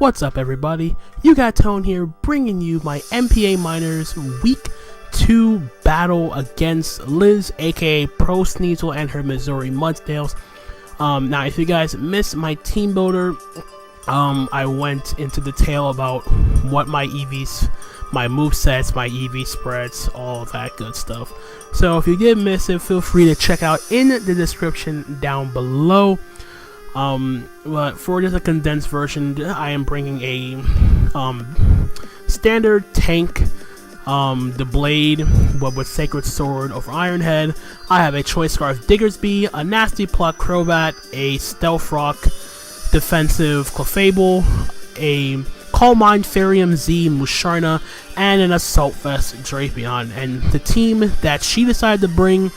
What's up, everybody? You got Tone here, bringing you my NPAAA Minors Week 2 battle against Liz, aka ProSneasel, and her Missouri Mudsdales. Now, if you guys missed my team builder, I went into detail about what my EVs, my movesets, my EV spreads, all that good stuff. So if you did miss it, feel free to check out in the description down below. But for just a condensed version, I am bringing a standard tank, Dou-Blade, but with Sacred Sword over Ironhead. I have a Choice Scarf Diggersby, a Nasty Pluck Crobat, a Stealth Rock defensive Clefable, a Calm Mind Farium Z Musharna, and an Assault Vest Drapion. And the team that she decided to bring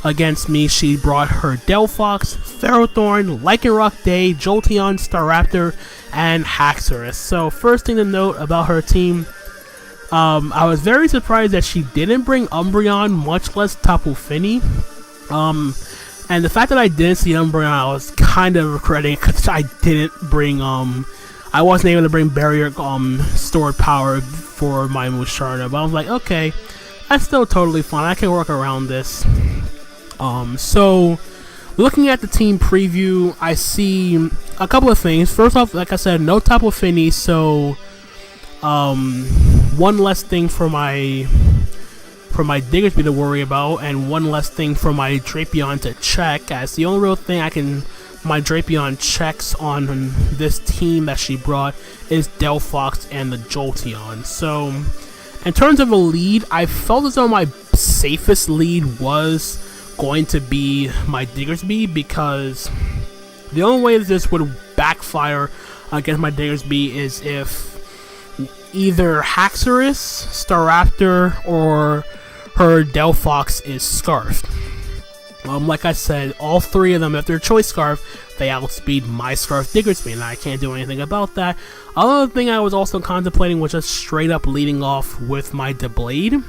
against me, she brought her Delphox, Ferrothorn, Lycanroc Day, Jolteon, Staraptor, and Haxorus. So first thing to note about her team, I was very surprised that she didn't bring Umbreon, much less Tapu Fini. And the fact that I didn't see Umbreon, I was kind of regretting because I didn't bring, I wasn't able to bring Barrier stored power for my Musharna. But I was like, okay, that's still totally fine. I can work around this. So looking at the team preview, I see a couple of things. First off, like I said, no Tapu Fini, so one less thing for my Diggersby to worry about, and one less thing for my Drapion to check, as the only real thing my Drapion checks on this team that she brought is Delphox and the Jolteon. So in terms of a lead, I felt as though my safest lead was going to be my Diggersby, because the only way that this would backfire against my Diggersby is if either Haxorus, Staraptor, or her Delphox is Scarfed. Like I said, all three of them, if they're Choice Scarf, they outspeed my Scarf Diggersby, and I can't do anything about that. Another thing I was also contemplating was just straight up leading off with my Dou-Blade,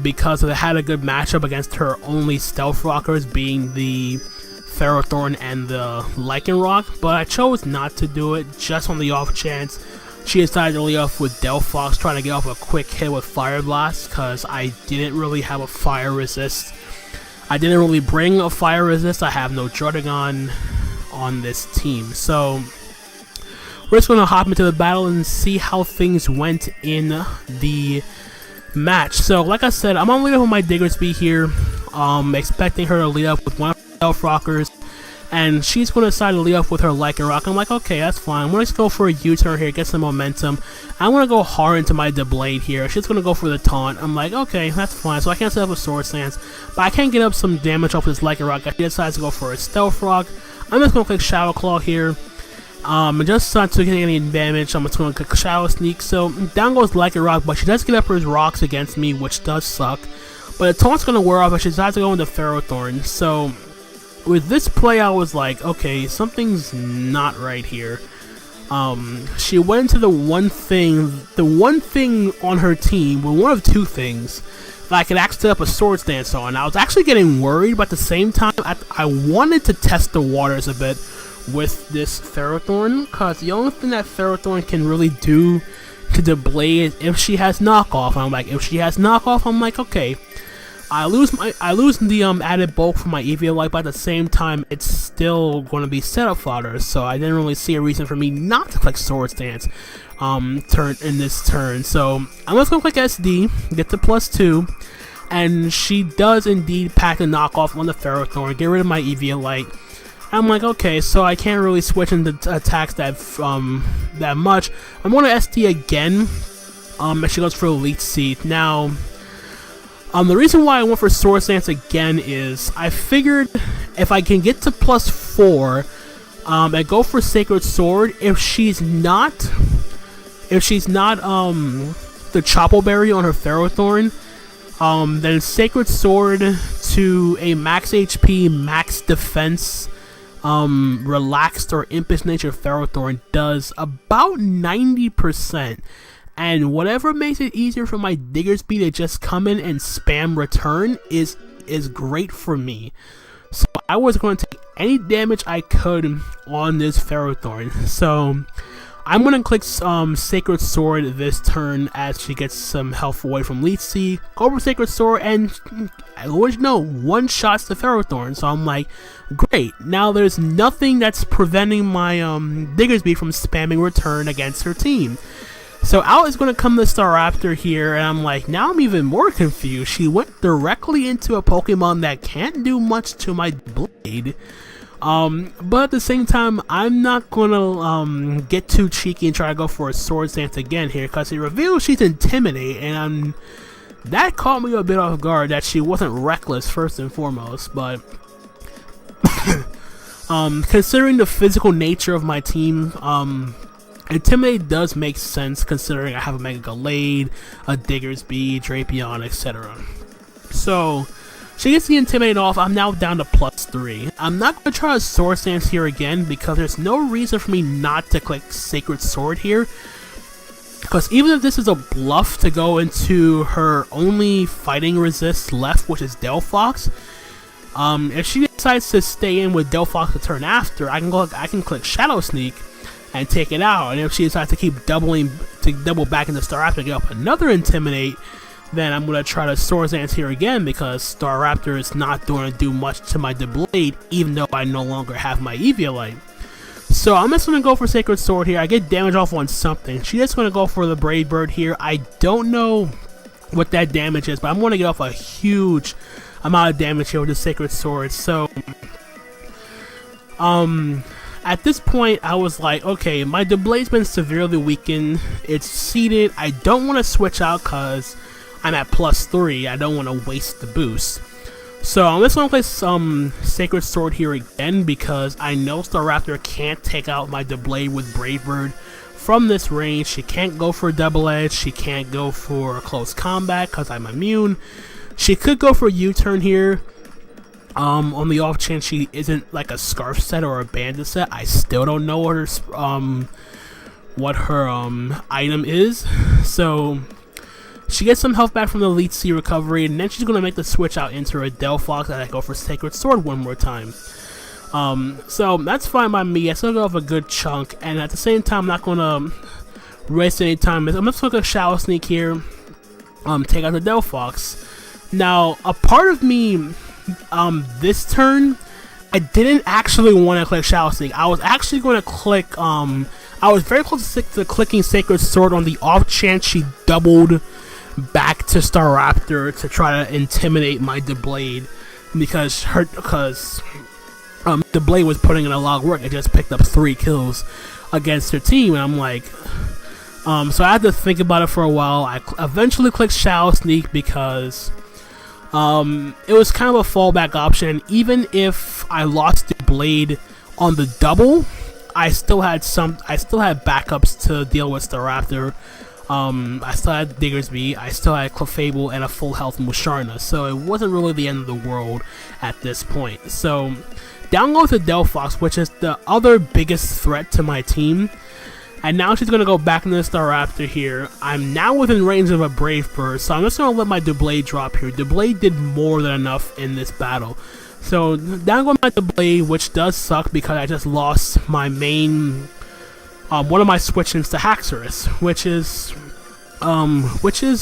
because it had a good matchup against her only Stealth Rockers, being the Ferrothorn and the Lycanroc, but I chose not to do it, just on the off chance she decided to lead off with Delphox, trying to get off a quick hit with Fire Blast, because I didn't really have a Fire Resist. I didn't really bring a Fire Resist. I have no Druddigon on this team. So we're just going to hop into the battle and see how things went in the match. So like I said, I'm going to lead up with my Diggersby here, expecting her to lead up with one of the Stealth Rockers, and she's going to decide to lead up with her Lycanroc. I'm like, okay, that's fine. I'm going to go for a U-turn here, get some momentum. I'm going to go hard into my Dou-Blade here. She's going to go for the taunt. I'm like, okay, that's fine. So I can't set up a Sword Stance, but I can get up some damage off this Lycanroc. She decides to go for a Stealth Rock. I'm just going to click Shadow Claw here. Just not to get any damage, I'm just going to click Shadow Sneak. So down goes Lycanroc, but she does get up her rocks against me, which does suck. But the taunt's going to wear off, and she decides to go into Ferrothorn. So with this play, I was like, okay, something's not right here. She went into the one thing on her team, well, one of two things that I could actually set up a Sword Stance on. I was actually getting worried, but at the same time, I wanted to test the waters a bit with this Ferrothorn, because the only thing that Ferrothorn can really do to Dou-Blade is if she has knockoff. I'm like, if she has knockoff, I'm like, okay, I lose the added bulk for my EV light, but at the same time, it's still going to be setup fodder. So I didn't really see a reason for me not to click Sword Stance in this turn. So I'm just going to click SD, get to +2, and she does indeed pack the knockoff on the Ferrothorn, get rid of my EV light. I'm like, okay, so I can't really switch into attacks that much. I'm going to SD again, and she goes for Elite Seed. Now, the reason why I went for Sword Stance again is I figured if I can get to +4 and go for Sacred Sword, if she's not the Chople Berry on her Ferrothorn, then Sacred Sword to a max HP, max defense, relaxed or impish nature Ferrothorn does about 90%. And whatever makes it easier for my Diggersby to just come in and spam return is great for me. So I was going to take any damage I could on this Ferrothorn. So I'm gonna click Sacred Sword this turn as she gets some health away from Leech Seed. Go for Sacred Sword and one-shots the Ferrothorn. So I'm like, great. Now there's nothing that's preventing my Diggersby from spamming return against her team. So out is going to come the Staraptor here, and I'm like, now I'm even more confused. She went directly into a Pokemon that can't do much to my Blade. But at the same time, I'm not gonna get too cheeky and try to go for a Swords Dance again here, because it reveals she's Intimidate, and that caught me a bit off guard that she wasn't reckless first and foremost. But considering the physical nature of my team, Intimidate does make sense considering I have a Mega Gallade, a Diggersby, Drapion, etc. So she gets the Intimidate off. I'm now down to +3. I'm not going to try a Swords Dance here again because there's no reason for me not to click Sacred Sword here. Because even if this is a bluff to go into her only fighting resist left, which is Delphox, if she decides to stay in with Delphox the turn after, I can click Shadow Sneak and take it out. And if she decides to keep double back into Staraptor to get up another Intimidate, then I'm going to try to Swords Dance here again because Staraptor is not going to do much to my Dou-Blade, even though I no longer have my Eviolite. So I'm just going to go for Sacred Sword here. I get damage off on something. She's just going to go for the Brave Bird here. I don't know what that damage is, but I'm going to get off a huge amount of damage here with the Sacred Sword. So, at this point, I was like, okay, my Dou-Blade's been severely weakened. It's seated. I don't want to switch out because I'm at +3. I don't want to waste the boost. So I'm just going to play some Sacred Sword here again because I know Staraptor can't take out my Dou-Blade with Brave Bird from this range. She can't go for Double Edge. She can't go for close combat because I'm immune. She could go for a U-turn here. On the off chance she isn't like a Scarf set or a Bandit set. I still don't know what her item is. So she gets some health back from the Leech Seed recovery, and then she's going to make the switch out into a Delphox and I go for Sacred Sword one more time. So that's fine by me. I still go off a good chunk, and at the same time I'm not going to waste any time. I'm just going to Shadow Sneak here, take out the Delphox. Now, a part of me, this turn, I didn't actually want to click Shadow Sneak. I was actually going to click, I was very close to clicking Sacred Sword on the off chance she doubled back to Staraptor to try to intimidate my Dou-Blade because Dou-Blade was putting in a lot of work. It just picked up 3 kills against her team, and I'm like, so I had to think about it for a while. I eventually clicked Shadow Sneak because it was kind of a fallback option. Even if I lost the Blade on the double, I still had backups to deal with Staraptor. I still had Diggersby, I still had Clefable, and a full health Musharna, so it wasn't really the end of the world at this point. So down goes the Delphox, which is the other biggest threat to my team. And now she's going to go back into the Staraptor here. I'm now within range of a Brave Bird, so I'm just going to let my Dou-Blade drop here. Dou-Blade did more than enough in this battle. So down goes my Dou-Blade, which does suck because I just lost my main, one of my switch-ins to Haxorus, which is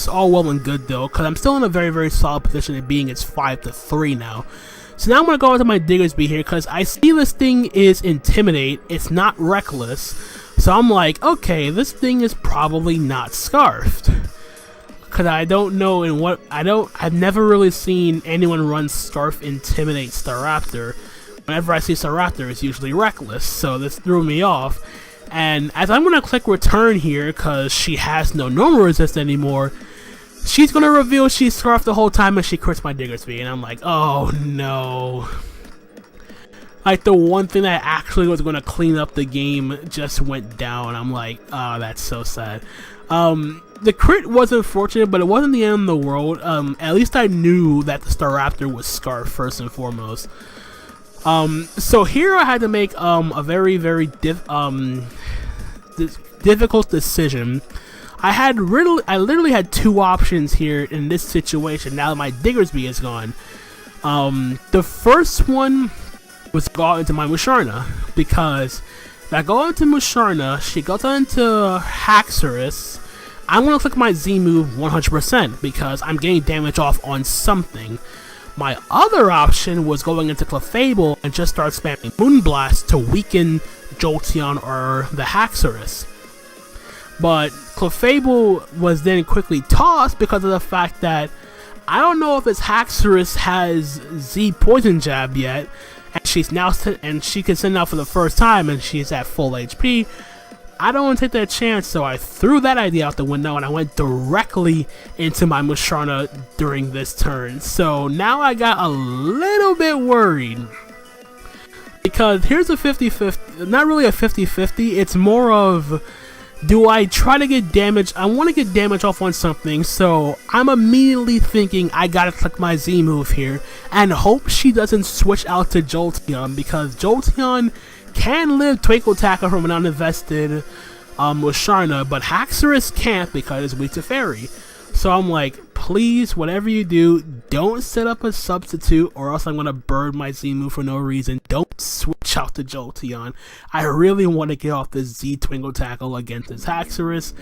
all well and good though, because I'm still in a very, very solid position of being it's 5-3 now. So now I'm going to go into my Diggersby here because I see this thing is Intimidate. It's not Reckless. So I'm like, okay, this thing is probably not Scarfed. Because I don't know I've never really seen anyone run Scarf Intimidate Staraptor. Whenever I see Staraptor, it's usually Reckless. So this threw me off. And as I'm going to click Return here, because she has no normal resist anymore, she's going to reveal she's Scarfed the whole time and she crits my Diggersby. And I'm like, oh no. Like, the one thing that actually was going to clean up the game just went down. I'm like, oh, that's so sad. The crit was unfortunate, but it wasn't the end of the world. At least I knew that the Staraptor was Scarfed first and foremost. So here I had to make a very, very difficult decision. I literally had 2 options here in this situation now that my Diggersby is gone. The first one was go out into my Musharna because I go into Musharna, she goes into Haxorus. I'm going to click my Z move 100% because I'm getting damage off on something. My other option was going into Clefable and just start spamming Moonblast to weaken Jolteon or the Haxorus. But Clefable was then quickly tossed because of the fact that I don't know if this Haxorus has Z Poison Jab yet, and she's now and she can send out for the first time and she's at full HP. I don't want to take that chance, so I threw that idea out the window and I went directly into my Musharna during this turn. So now I got a little bit worried, because here's a 50-50, not really a 50-50, it's more of, do I try to get damage? I want to get damage off on something, so I'm immediately thinking I gotta click my Z move here and hope she doesn't switch out to Jolteon, because Jolteon can live Twinkle Tackle from an uninvested Musharna, but Haxorus can't because it's weak to Fairy. So I'm like, please, whatever you do, don't set up a substitute or else I'm going to burn my Z move for no reason. Don't switch out to Jolteon. I really want to get off this Z Twinkle Tackle against this Haxorus.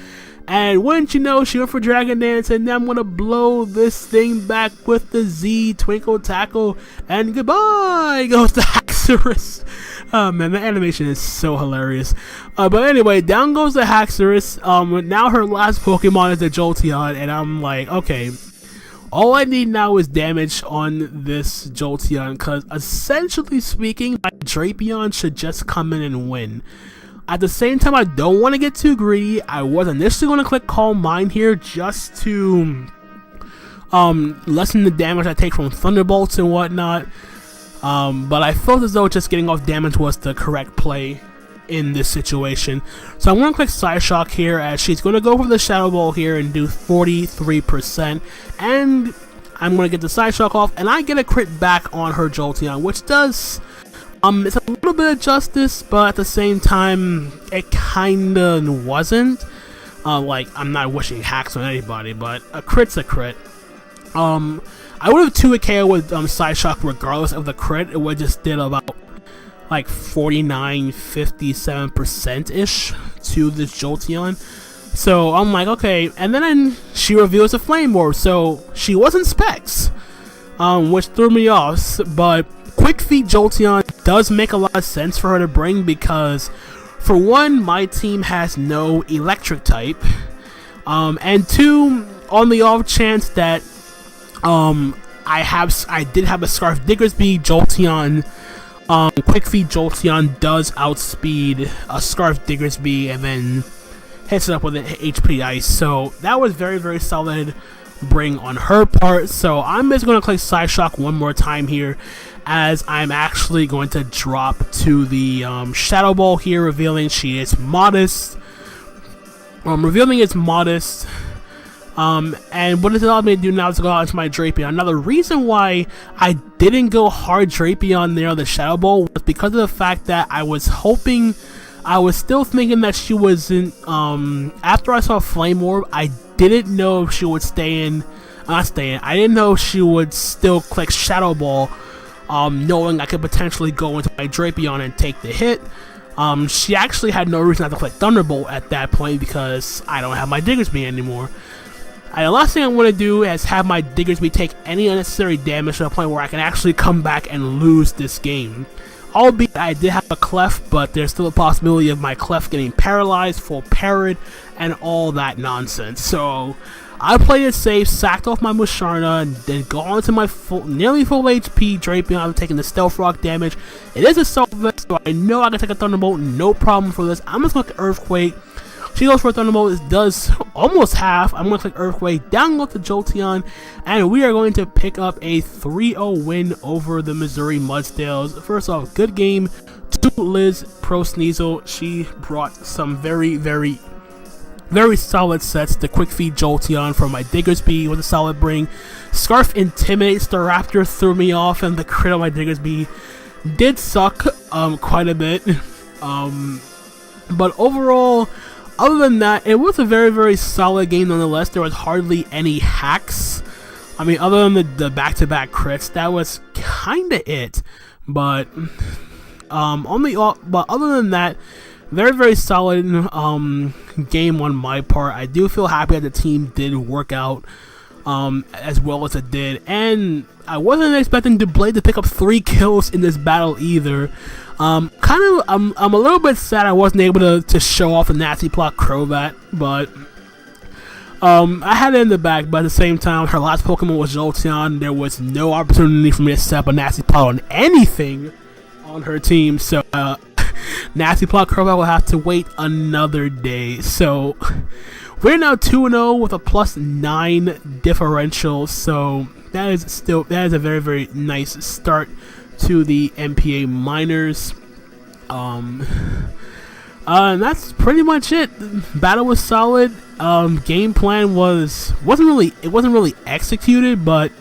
And wouldn't you know, she went for Dragon Dance, and then I'm going to blow this thing back with the Z Twinkle Tackle, and goodbye goes the Haxorus. Oh man, the animation is so hilarious. But anyway, down goes the Haxorus. Now her last Pokemon is the Jolteon, and I'm like, okay, all I need now is damage on this Jolteon, because essentially speaking, my Drapion should just come in and win. At the same time, I don't want to get too greedy. I was initially going to click Calm Mind here just to lessen the damage I take from Thunderbolts and whatnot. But I felt as though just getting off damage was the correct play in this situation. So I'm going to click Psyshock here, as she's going to go for the Shadow Ball here and do 43%. And I'm going to get the Psyshock off, and I get a crit back on her Jolteon, which does... it's a little bit of justice, but at the same time, it kinda wasn't. Like, I'm not wishing hacks on anybody, but a crit's a crit. I would have 2 KO with Psyshock regardless of the crit. It would just did about like 49-57%-ish to this Jolteon. So I'm like, okay, and then she reveals a Flame Orb, so she wasn't Specs, which threw me off, but Quick Feet Jolteon does make a lot of sense for her to bring, because for one, my team has no electric type, and two, on the off chance that I did have a Scarf Diggersby Jolteon, Quick Feet Jolteon does outspeed a Scarf Diggersby and then hits it up with an HP Ice, so that was very, very solid bring on her part. So I'm just going to click Psyshock one more time here, as I'm actually going to drop to the Shadow Ball here, revealing she is modest. Revealing it's modest. And what it allowed me to do now is go out into my Drapion. Now, the reason why I didn't go hard Drapion there on the Shadow Ball was because of the fact that I was still thinking that she wasn't, after I saw Flame Orb, I didn't know if she would I didn't know if she would still click Shadow Ball, knowing I could potentially go into my Drapion and take the hit. She actually had no reason not to click Thunderbolt at that point, because I don't have my Diggersby anymore. And the last thing I want to do is have my Diggersby take any unnecessary damage to the point where I can actually come back and lose this game. Albeit I did have a Clef, but there's still a possibility of my Clef getting paralyzed, full parried, and all that nonsense. So I played it safe, sacked off my Musharna, and then go on to my nearly full HP Drapion. I'm taking the Stealth Rock damage. It is a Stealth Vest, so I know I can take a Thunderbolt, no problem for this. I'm just going to click Earthquake. She goes for a Thunderbolt, it does almost half. I'm going to click Earthquake, down goes the Jolteon, and we are going to pick up a 3-0 win over the Missouri Mudsdales. First off, good game to Liz ProSneasel. She brought some very, very, very solid sets. The Quick Feed Jolteon from my Diggersby was a solid bring. Scarf Intimidates the Raptor threw me off, and the crit on my Diggersby did suck quite a bit. But overall, other than that, it was a very, very solid game nonetheless. There was hardly any hacks. I mean, other than the back-to-back crits, that was kind of it. But other than that, very, very solid game on my part. I do feel happy that the team did work out as well as it did, and I wasn't expecting Dou-Blade to pick up 3 kills in this battle either. I'm a little bit sad I wasn't able to show off the nasty plot Crobat, but I had it in the back. But at the same time, her last Pokemon was Jolteon. There was no opportunity for me to set up a nasty plot on anything on her team, so nasty plot Crobat will have to wait another day. So we're now 2-0 with a +9 differential, so that is a very, very nice start to the NPAAA minors. And that's pretty much it. Battle was solid. Game plan wasn't really executed, but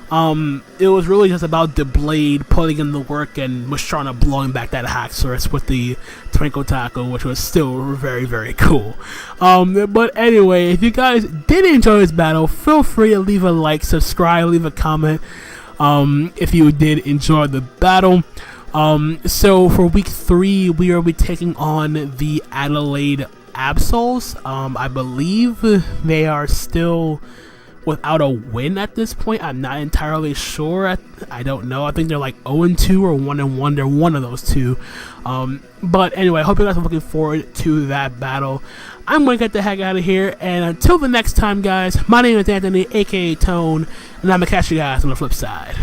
it was really just about Dou-Blade putting in the work and Mastrana blowing back that Haxorus with the Twinkle Tackle, which was still very, very cool. But anyway, if you guys did enjoy this battle, feel free to leave a like, subscribe, leave a comment if you did enjoy the battle. So for week 3, we will be taking on the Adelaide Absols. I believe they are still without a win at this point. I'm not entirely sure. I don't know. I think they're like 0-2 or 1-1. They're one of those two. But anyway, I hope you guys are looking forward to that battle. I'm going to get the heck out of here. And until the next time, guys, my name is Anthony, aka Tone, and I'm going to catch you guys on the flip side.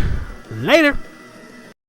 Later.